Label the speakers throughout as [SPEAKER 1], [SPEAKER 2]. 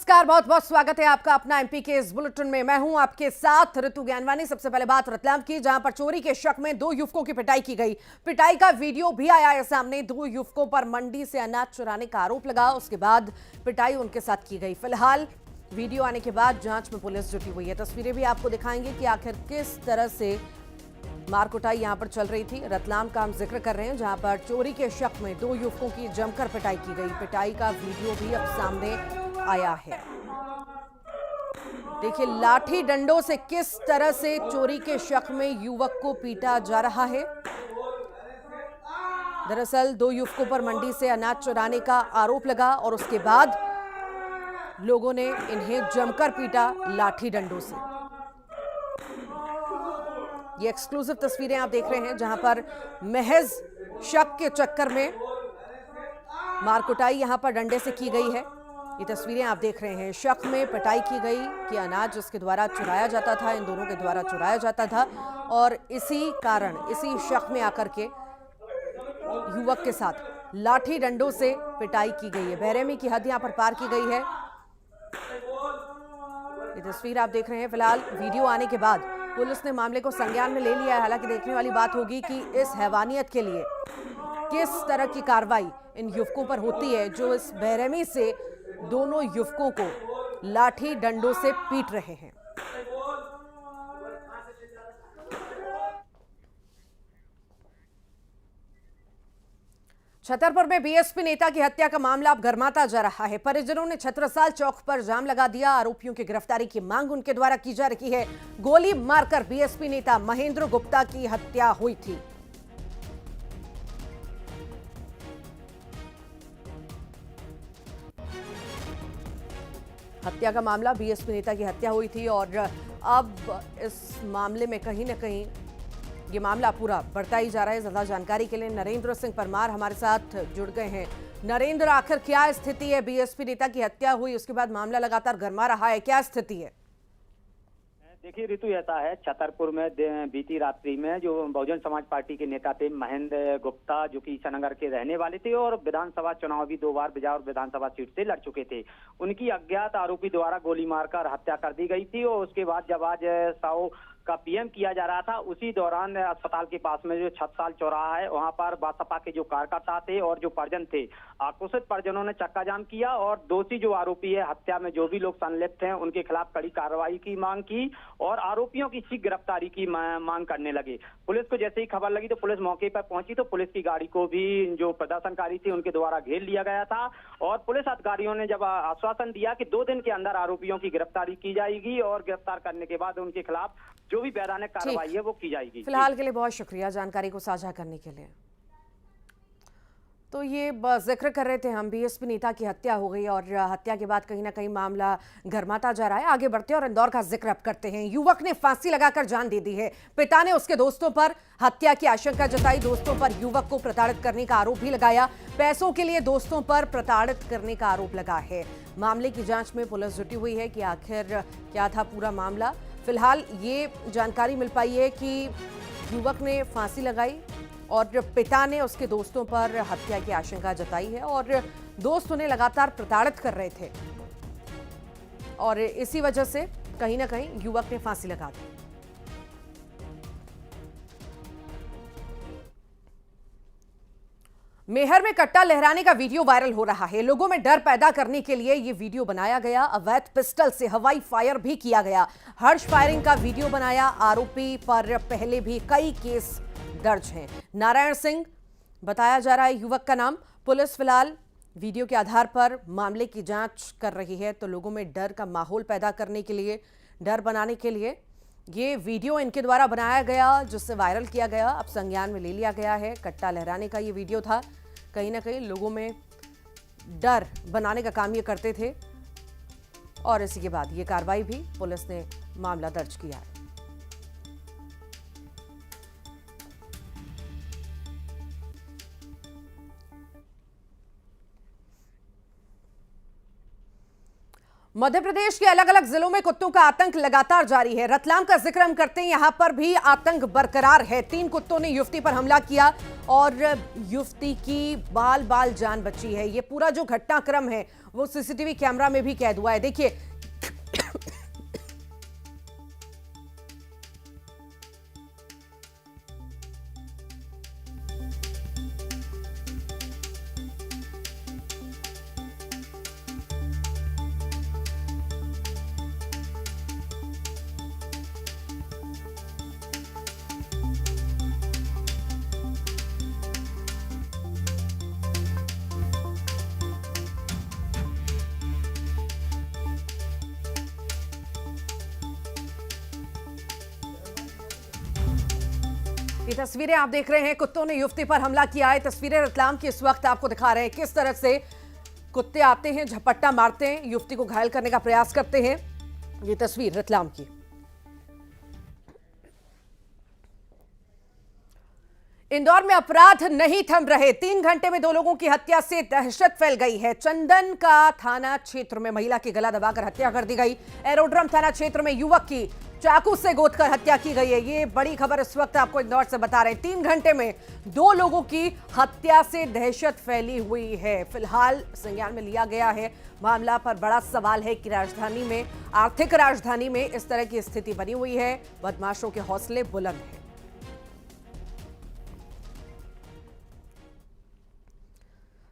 [SPEAKER 1] नमस्कार, बहुत बहुत स्वागत है आपका अपना एमपी के इस बुलेटिन में। मैं हूं आपके साथ ऋतु ज्ञानवानी। सबसे पहले बात रतलाम की, जहां पर चोरी के शक में 2 युवकों की पिटाई की गई। पिटाई का वीडियो भी आया है सामने। 2 युवकों पर मंडी से अनाज चुराने का आरोप लगा, उसके बाद पिटाई उनके साथ की गई। फिलहाल वीडियो आने के बाद जांच में पुलिस जुटी हुई है। तस्वीरें भी आपको दिखाएंगे कि आखिर किस तरह से मारकुटाई यहां पर चल रही थी। रतलाम का हम जिक्र कर रहे हैं, जहां पर चोरी के शक में 2 युवकों की जमकर पिटाई की गई। पिटाई का वीडियो भी अब सामने आया है। देखिए, लाठी डंडों से किस तरह से चोरी के शक में युवक को पीटा जा रहा है। दरअसल 2 युवकों पर मंडी से अनाज चुराने का आरोप लगा और उसके बाद लोगों ने इन्हें जमकर पीटा लाठी डंडों से। ये एक्सक्लूसिव तस्वीरें आप देख रहे हैं, जहां पर महज शक के चक्कर में मारकुटाई यहां पर डंडे से की गई है। ये तस्वीरें आप देख रहे हैं, शक में पिटाई की गई कि अनाज जिसके द्वारा चुराया जाता था, इन दोनों के द्वारा चुराया जाता था, और इसी कारण, इसी शक में आकर के युवक के साथ लाठी डंडों से पिटाई की गई है। बेरहमी की हद यहां पर पार की गई है। ये तस्वीर आप देख रहे हैं। फिलहाल वीडियो आने के बाद पुलिस ने मामले को संज्ञान में ले लिया है। हालांकि देखने वाली बात होगी कि इस हैवानियत के लिए किस तरह की कार्रवाई इन युवकों पर होती है, जो इस बेरहमी से दोनों युवकों को लाठी डंडों से पीट रहे हैं। छतरपुर में बीएसपी नेता की हत्या का मामला अब गरमाता जा रहा है। परिजनों ने छत्रसाल चौक पर जाम लगा दिया। आरोपियों की गिरफ्तारी की मांग उनके द्वारा की जा रही है। गोली मारकर बीएसपी नेता महेंद्र गुप्ता की हत्या हुई थी। हत्या का मामला, बीएसपी नेता की हत्या हुई थी और अब इस मामले में कहीं ना कहीं ये मामला पूरा बढ़ता ही जा रहा है। ज्यादा जानकारी के लिए नरेंद्र सिंह परमार हमारे साथ जुड़ गए हैं। नरेंद्र, आखिर क्या स्थिति है? बीएसपी नेता की हत्या हुई, उसके बाद मामला लगातार गरमा रहा है, क्या स्थिति है?
[SPEAKER 2] देखिए ऋतु, ऐसा है, छतरपुर में बीती रात्रि में जो बहुजन समाज पार्टी के नेता थे महेंद्र गुप्ता, जो कि ईसानगर के रहने वाले थे और विधानसभा चुनाव भी 2 बार बिजौर विधानसभा सीट से लड़ चुके थे, उनकी अज्ञात आरोपी द्वारा गोली मारकर हत्या कर दी गई थी। और उसके बाद जब आज 100 का पीएम किया जा रहा था, उसी दौरान अस्पताल के पास में जो छतसाल चौराहा है, वहां पर भाजपा के जो कार्यकर्ता थे और जो परिजन थे, आक्रोशित परिजनों ने चक्का जाम किया और दोषी जो आरोपी है हत्या में, जो भी लोग संलिप्त हैं, उनके खिलाफ कड़ी कार्रवाई की मांग की और आरोपियों की शीघ्र गिरफ्तारी की मांग करने लगे। पुलिस को जैसे ही खबर लगी तो पुलिस मौके पर पहुंची, तो पुलिस की गाड़ी को भी जो प्रदर्शनकारी थे उनके द्वारा घेर लिया गया था और पुलिस अधिकारियों ने जब आश्वासन दिया कि 2 दिन के अंदर आरोपियों की गिरफ्तारी की जाएगी और गिरफ्तार करने के बाद उनके खिलाफ जो भी वैधानिक कार्रवाई है वो की जाएगी।
[SPEAKER 1] फिलहाल के लिए बहुत शुक्रिया जानकारी को साझा करने के लिए। तो ये जिक्र कर रहे थे हम, बीएसपी नेता की हत्या हो गई और हत्या के बाद कहीं ना कहीं मामला गरमाता जा रहा है। आगे बढ़ते हैं और इंदौर का जिक्र अब करते हैं। युवक ने फांसी लगाकर जान दे दी है। पिता ने उसके दोस्तों पर हत्या की आशंका जताई। दोस्तों पर युवक को प्रताड़ित करने का आरोप भी लगाया। पैसों के लिए दोस्तों पर प्रताड़ित करने का आरोप लगा है। मामले की जांच में पुलिस जुटी हुई है कि आखिर क्या था पूरा मामला। फिलहाल ये जानकारी मिल पाई है कि युवक ने फांसी लगाई और पिता ने उसके दोस्तों पर हत्या की आशंका जताई है और दोस्त उन्हें लगातार प्रताड़ित कर रहे थे और इसी वजह से कहीं ना कहीं युवक ने फांसी लगा दी। मेहर में कट्टा लहराने का वीडियो वायरल हो रहा है। लोगों में डर पैदा करने के लिए यह वीडियो बनाया गया। अवैध पिस्टल से हवाई फायर भी किया गया। हर्ष फायरिंग का वीडियो बनाया। आरोपी पर पहले भी कई केस दर्ज हैं। नारायण सिंह बताया जा रहा है युवक का नाम। पुलिस फिलहाल वीडियो के आधार पर मामले की जांच कर रही है। तो लोगों में डर का माहौल पैदा करने के लिए, डर बनाने के लिए ये वीडियो इनके द्वारा बनाया गया, जिससे वायरल किया गया, अब संज्ञान में ले लिया गया है। कट्टा लहराने का ये वीडियो था। कहीं ना कहीं लोगों में डर बनाने का काम ये करते थे और इसी के बाद ये कार्रवाई भी पुलिस ने मामला दर्ज किया है। मध्य प्रदेश के अलग अलग जिलों में कुत्तों का आतंक लगातार जारी है। रतलाम का जिक्र हम करते हैं, यहां पर भी आतंक बरकरार है। 3 कुत्तों ने युवती पर हमला किया और युवती की बाल बाल जान बची है। ये पूरा जो घटनाक्रम है वो सीसीटीवी कैमरा में भी कैद हुआ है। देखिए ये तस्वीरें आप देख रहे हैं, कुत्तों ने युवती पर हमला किया है। तस्वीरें रतलाम की इस वक्त आपको दिखा रहे हैं किस तरह से कुत्ते आते हैं, झपट्टा मारते हैं, युवती को घायल करने का प्रयास करते हैं। ये तस्वीर रतलाम की। इंदौर में अपराध नहीं थम रहे। 3 घंटे में 2 लोगों की हत्या से दहशत फैल गई है। चंदन का थाना क्षेत्र में महिला की गला दबाकर हत्या कर दी गई। एरोड्रम थाना क्षेत्र में युवक की चाकू से गोदकर हत्या की गई है। ये बड़ी खबर इस वक्त आपको इंदौर से बता रहे हैं। 3 घंटे में 2 लोगों की हत्या से दहशत फैली हुई है। फिलहाल संज्ञान में लिया गया है मामला, पर बड़ा सवाल है कि राजधानी में, आर्थिक राजधानी में इस तरह की स्थिति बनी हुई है। बदमाशों के हौसले बुलंद हैं।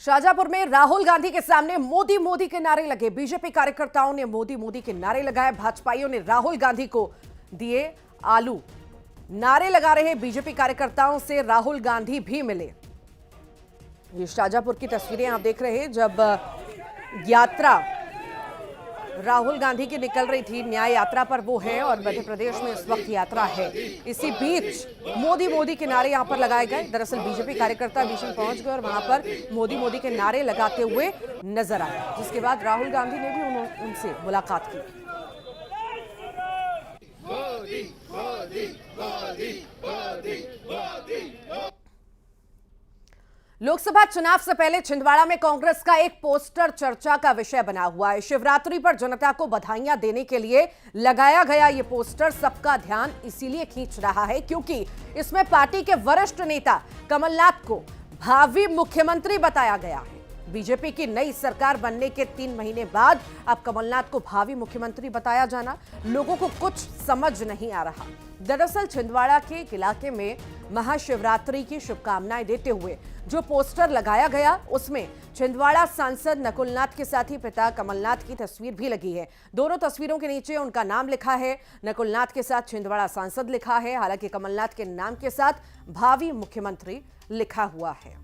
[SPEAKER 1] शाहजहांपुर में राहुल गांधी के सामने मोदी मोदी के नारे लगे। बीजेपी कार्यकर्ताओं ने मोदी मोदी के नारे लगाए। भाजपाइयों ने राहुल गांधी को दिए आलू। नारे लगा रहे बीजेपी कार्यकर्ताओं से राहुल गांधी भी मिले। ये शाहजहांपुर की तस्वीरें आप देख रहे हैं, जब यात्रा राहुल गांधी की निकल रही थी, न्याय यात्रा पर वो है और मध्य प्रदेश में इस वक्त यात्रा है। इसी बीच मोदी मोदी के नारे यहां पर लगाए गए। दरअसल बीजेपी कार्यकर्ता बीच में पहुंच गए और वहां पर मोदी मोदी के नारे लगाते हुए नजर आए, जिसके बाद राहुल गांधी ने भी उनसे मुलाकात की। मोदी, मोदी, मोदी, मोदी, मोदी। लोकसभा चुनाव से पहले छिंदवाड़ा में कांग्रेस का एक पोस्टर चर्चा का विषय बना हुआ है। शिवरात्रि पर जनता को बधाइयां देने के लिए लगाया गया ये पोस्टर सबका ध्यान इसीलिए खींच रहा है क्योंकि इसमें पार्टी के वरिष्ठ नेता कमलनाथ को भावी मुख्यमंत्री बताया गया है। बीजेपी की नई सरकार बनने के 3 महीने बाद अब कमलनाथ को भावी मुख्यमंत्री बताया जाना लोगों को कुछ समझ नहीं आ रहा। दरअसल छिंदवाड़ा के इलाके में महाशिवरात्रि की शुभकामनाएं देते हुए जो पोस्टर लगाया गया, उसमें छिंदवाड़ा सांसद नकुलनाथ के साथ ही पिता कमलनाथ की तस्वीर भी लगी है। दोनों तस्वीरों के नीचे उनका नाम लिखा है। नकुलनाथ के साथ छिंदवाड़ा सांसद लिखा है, हालांकि कमलनाथ के नाम के साथ भावी मुख्यमंत्री लिखा हुआ है।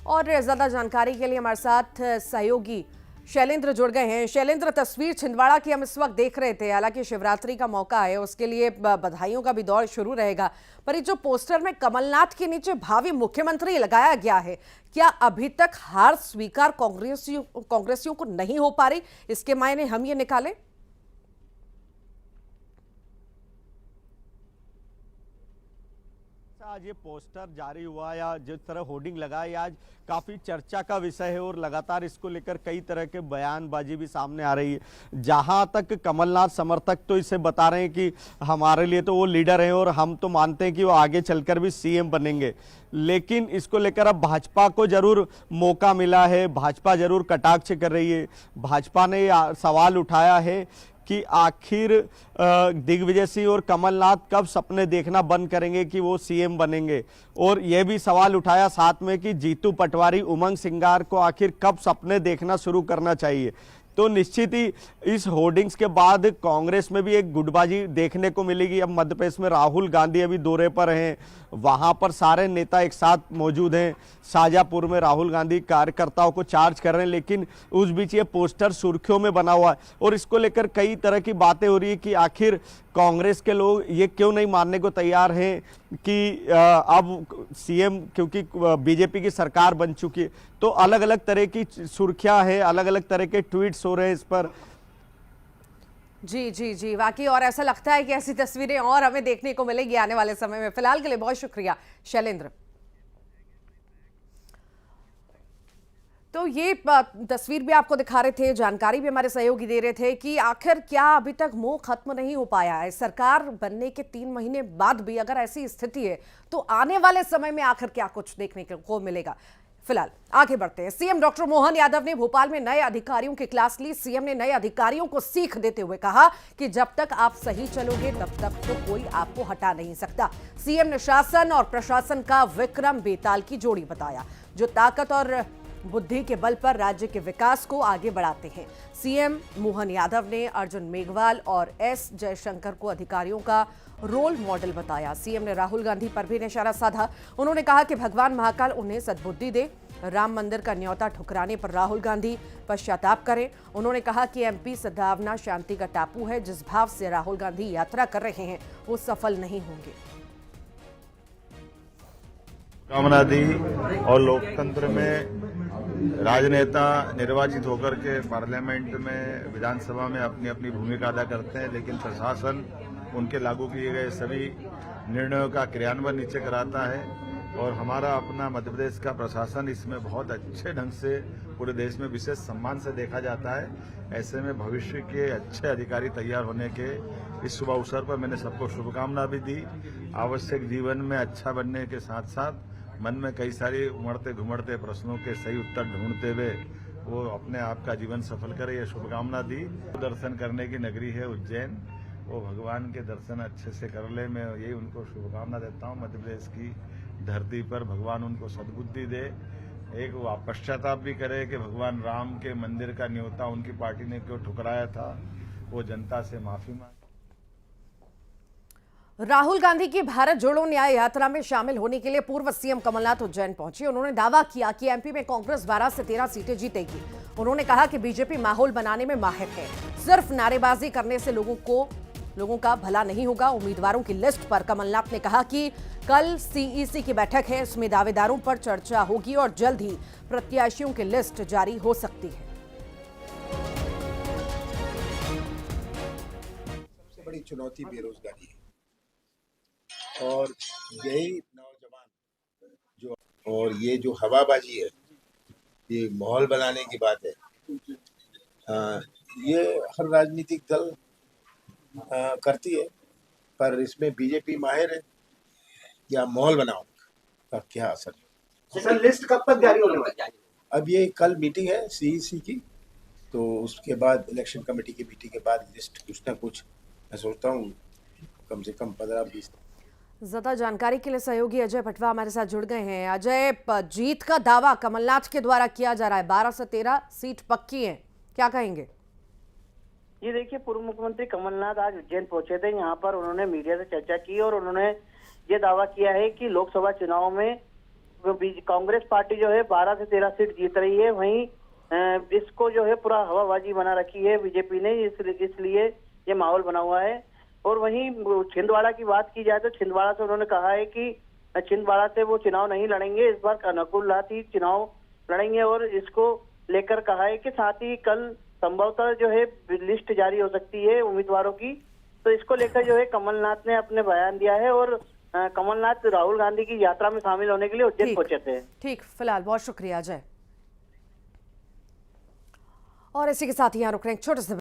[SPEAKER 1] और ज्यादा जानकारी के लिए हमारे साथ सहयोगी शैलेंद्र जुड़ गए हैं। शैलेंद्र, तस्वीर छिंदवाड़ा की हम इस वक्त देख रहे थे। हालांकि शिवरात्रि का मौका है, उसके लिए बधाइयों का भी दौर शुरू रहेगा, पर ये जो पोस्टर में कमलनाथ के नीचे भावी मुख्यमंत्री लगाया गया है, क्या अभी तक हार स्वीकार कांग्रेसियों को नहीं हो पा रही? इसके मायने हम ये निकालें?
[SPEAKER 3] आज ये पोस्टर जारी हुआ या जिस तरह होर्डिंग लगा, ये आज काफ़ी चर्चा का विषय है और लगातार इसको लेकर कई तरह के बयानबाजी भी सामने आ रही है। जहां तक कमलनाथ समर्थक तो इसे बता रहे हैं कि हमारे लिए तो वो लीडर हैं और हम तो मानते हैं कि वो आगे चलकर भी सीएम बनेंगे, लेकिन इसको लेकर अब भाजपा को जरूर मौका मिला है, भाजपा जरूर कटाक्ष कर रही है। भाजपा ने सवाल उठाया है कि आखिर दिग्विजय सिंह और कमलनाथ कब सपने देखना बंद करेंगे कि वो सीएम बनेंगे, और यह भी सवाल उठाया साथ में कि जीतू पटवारी, उमंग सिंगार को आखिर कब सपने देखना शुरू करना चाहिए। तो निश्चित ही इस होर्डिंग्स के बाद कांग्रेस में भी एक गुटबाजी देखने को मिलेगी। अब मध्य प्रदेश में राहुल गांधी अभी दौरे पर हैं, वहां पर सारे नेता एक साथ मौजूद हैं। शाहजहांपुर में राहुल गांधी कार्यकर्ताओं को चार्ज कर रहे हैं, लेकिन उस बीच ये पोस्टर सुर्खियों में बना हुआ है और इसको लेकर कई तरह की बातें हो रही है कि आखिर कांग्रेस के लोग ये क्यों नहीं मानने को तैयार हैं कि अब सीएम, क्योंकि बीजेपी की सरकार बन चुकी है, तो अलग अलग तरह की सुर्खियां हैं, अलग अलग तरह के ट्वीट्स हो रहे हैं इस पर।
[SPEAKER 1] जी जी जी, वाकई, और ऐसा लगता है कि ऐसी तस्वीरें और हमें देखने को मिलेगी आने वाले समय में। फिलहाल के लिए बहुत शुक्रिया शैलेंद्र। तो ये तस्वीर भी आपको दिखा रहे थे, जानकारी भी हमारे सहयोगी दे रहे थे कि आखिर क्या अभी तक मोह खत्म नहीं हो पाया है। सरकार बनने के 3 महीने बाद भी अगर ऐसी स्थिति है तो आने वाले समय में आखिर क्या कुछ देखने को मिलेगा। फिलहाल आगे बढ़ते हैं। सीएम डॉक्टर मोहन यादव ने भोपाल में नए अधिकारियों की क्लास ली। सीएम ने नए अधिकारियों को सीख देते हुए कहा कि जब तक आप सही चलोगे तब तक तो कोई आपको हटा नहीं सकता। सीएम ने शासन और प्रशासन का विक्रम बेताल की जोड़ी बताया, जो ताकत और बुद्धि के बल पर राज्य के विकास को आगे बढ़ाते हैं। सीएम मोहन यादव ने अर्जुन मेघवाल और एस जयशंकर को अधिकारियों का रोल मॉडल बताया। सीएम ने राहुल गांधी पर भी निशाना साधा। उन्होंने कहा कि भगवान महाकाल उन्हें सद्बुद्धि दे। राम मंदिर का न्योता ठुकराने पर राहुल गांधी पश्चाताप करें। उन्होंने कहा कि एमपी सद्भावना शांति का टापू है। जिस भाव से राहुल गांधी यात्रा कर रहे हैं वो सफल नहीं होंगे।
[SPEAKER 4] कामना दी और लोकतंत्र में राजनेता निर्वाचित होकर के पार्लियामेंट में, विधानसभा में अपनी अपनी भूमिका अदा करते हैं, लेकिन प्रशासन उनके लागू किए गए सभी निर्णयों का क्रियान्वयन नीचे कराता है। और हमारा अपना मध्य प्रदेश का प्रशासन इसमें बहुत अच्छे ढंग से पूरे देश में विशेष सम्मान से देखा जाता है। ऐसे में भविष्य के अच्छे अधिकारी तैयार होने के इस शुभ अवसर पर मैंने सबको शुभकामना भी दी। आवश्यक जीवन में अच्छा बनने के साथ साथ मन में कई सारी उमड़ते घुमड़ते प्रश्नों के सही उत्तर ढूंढते हुए वो अपने आप का जीवन सफल करे, ये शुभकामना दी। दर्शन करने की नगरी है उज्जैन, वो भगवान के दर्शन अच्छे से कर ले, मैं यही उनको शुभकामना देता हूँ। मध्य प्रदेश की धरती पर भगवान उनको सद्बुद्धि दे, एक वो पश्चाताप भी करे कि भगवान राम के मंदिर का न्योता उनकी पार्टी ने क्यों ठुकराया था, वो जनता से माफी मांगे।
[SPEAKER 1] राहुल गांधी की भारत जोड़ो न्याय यात्रा में शामिल होने के लिए पूर्व सीएम कमलनाथ उज्जैन पहुंचे। उन्होंने दावा किया कि एमपी में कांग्रेस 12 से 13 सीटें जीतेगी। उन्होंने कहा कि बीजेपी माहौल बनाने में माहिर है, सिर्फ नारेबाजी करने से लोगों का भला नहीं होगा। उम्मीदवारों की लिस्ट पर कमलनाथ ने कहा कि कल सीईसी की बैठक है, इसमें दावेदारों पर चर्चा होगी और जल्द ही प्रत्याशियों की लिस्ट जारी हो सकती है।
[SPEAKER 5] सबसे बड़ी चुनौती बेरोजगारी है और यही नौजवान जो और ये जो हवाबाजी है, ये माहौल बनाने की बात है। ये हर राजनीतिक दल करती है, पर इसमें बीजेपी माहिर है। या माहौल बनाओ का क्या असर है?
[SPEAKER 6] सर लिस्ट कब तक जारी होने वाली है?
[SPEAKER 5] अब ये कल मीटिंग है सीईसी की, तो उसके बाद इलेक्शन कमेटी की मीटिंग के बाद लिस्ट कुछ ना कुछ मैं सोचता हूँ कम से कम 15-20।
[SPEAKER 1] ज्यादा जानकारी के लिए सहयोगी अजय पटवा हमारे साथ जुड़ गए हैं। अजय, जीत का दावा कमलनाथ के द्वारा किया जा रहा है, 12 से 13 सीट पक्की है, क्या कहेंगे?
[SPEAKER 6] ये देखिए, पूर्व मुख्यमंत्री कमलनाथ आज उज्जैन पहुंचे थे। यहाँ पर उन्होंने मीडिया से चर्चा की और उन्होंने ये दावा किया है कि लोकसभा चुनाव में कांग्रेस पार्टी जो है 12 से 13 सीट जीत रही है। वहीं इसको जो है पूरा हवाबाजी बना रखी है बीजेपी ने, इसलिए ये माहौल बना हुआ है। और वहीं छिंदवाड़ा की बात की जाए तो छिंदवाड़ा से उन्होंने कहा है कि छिंदवाड़ा से वो चुनाव नहीं लड़ेंगे, इस बार अनुकूल नाथ ही चुनाव लड़ेंगे। और इसको लेकर कहा है कि साथ ही कल संभवतः जो है लिस्ट जारी हो सकती है उम्मीदवारों की, तो इसको लेकर जो है कमलनाथ ने अपने बयान दिया है। और कमलनाथ राहुल गांधी की यात्रा में शामिल होने के लिए उज्जैन पहुंचे थे।
[SPEAKER 1] ठीक, फिलहाल बहुत शुक्रिया अजय। और इसी के साथ यहाँ रुक रहे हैं छोटे से